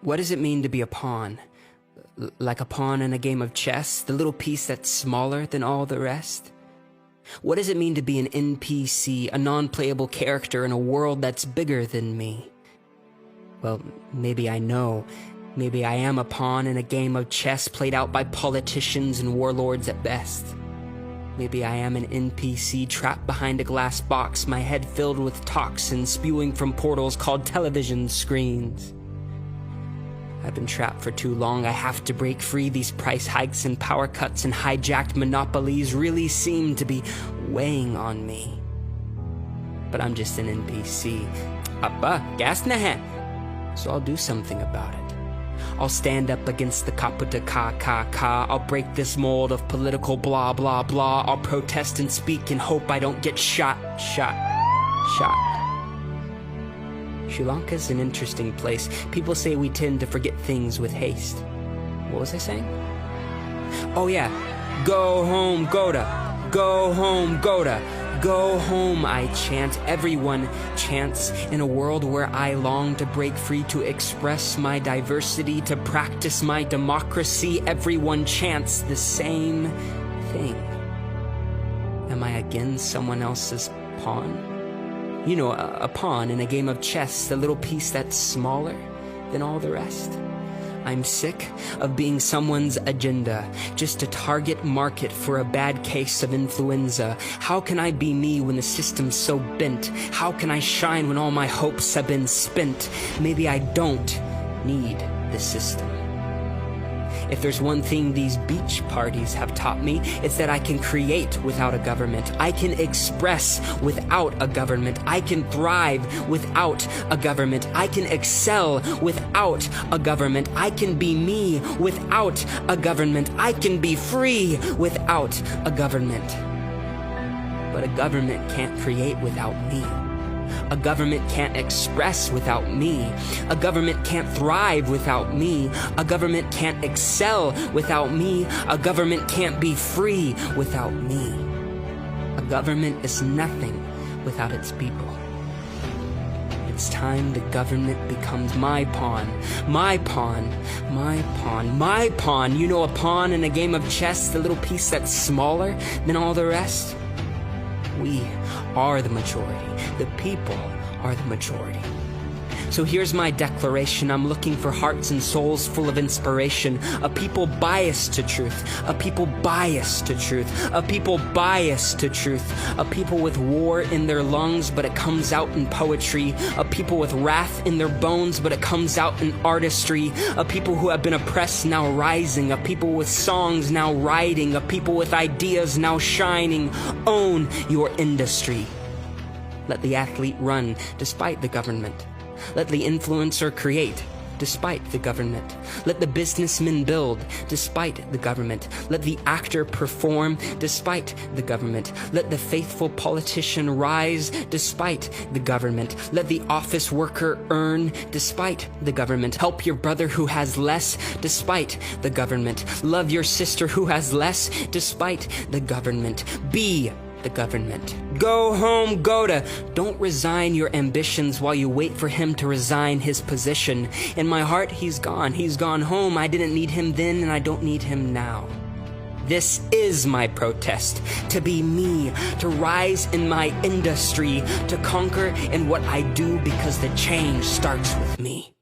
What does it mean to be a pawn? Like a pawn in a game of chess, the little piece that's smaller than all the rest? What does it mean to be an NPC, a non-playable character in a world that's bigger than me? Well, maybe I know. Maybe I am a pawn in a game of chess played out by politicians and warlords at best. Maybe I am an NPC trapped behind a glass box, my head filled with toxins spewing from portals called television screens. I've been trapped for too long. I have to break free. These price hikes and power cuts and hijacked monopolies really seem to be weighing on me. But I'm just an NPC. Appa, gas na hai. So I'll do something about it. I'll stand up against the kaputa ka. I'll break this mold of political blah blah blah. I'll protest and speak and hope I don't get shot. Sri Lanka's an interesting place. People say we tend to forget things with haste. What was I saying? Oh yeah, go home, Gota. Go home, Gota. Go home, I chant. Everyone chants. In a world where I long to break free, to express my diversity, to practice my democracy, everyone chants the same thing. Am I again someone else's pawn? You know, a pawn in a game of chess, the little piece that's smaller than all the rest. I'm sick of being someone's agenda, just a target market for a bad case of influenza. How can I be me when the system's so bent? How can I shine when all my hopes have been spent? Maybe I don't need the system. If there's one thing these beach parties have taught me, it's that I can create without a government. I can express without a government. I can thrive without a government. I can excel without a government. I can be me without a government. I can be free without a government. But a government can't create without me. A government can't express without me. A government can't thrive without me. A government can't excel without me. A government can't be free without me. A government is nothing without its people. It's time the government becomes my pawn. My pawn. My pawn. My pawn. You know, a pawn in a game of chess, the little piece that's smaller than all the rest? We are the majority. The people are the majority. So here's my declaration. I'm looking for hearts and souls full of inspiration. A people biased to truth. A people biased to truth. A people biased to truth. A people with war in their lungs, but it comes out in poetry. A people with wrath in their bones, but it comes out in artistry. A people who have been oppressed now rising. A people with songs now writing. A people with ideas now shining. Own your industry. Let the athlete run despite the government. Let the influencer create, despite the government. Let the businessman build, despite the government. Let the actor perform, despite the government. Let the faithful politician rise, despite the government. Let the office worker earn, despite the government. Help your brother who has less, despite the government. Love your sister who has less, despite the government. Be the government. Go home, Gota. Don't resign your ambitions while you wait for him to resign his position. In my heart, he's gone. He's gone home. I didn't need him then, and I don't need him now. This is my protest. To be me, to rise in my industry, to conquer in what I do, because the change starts with me.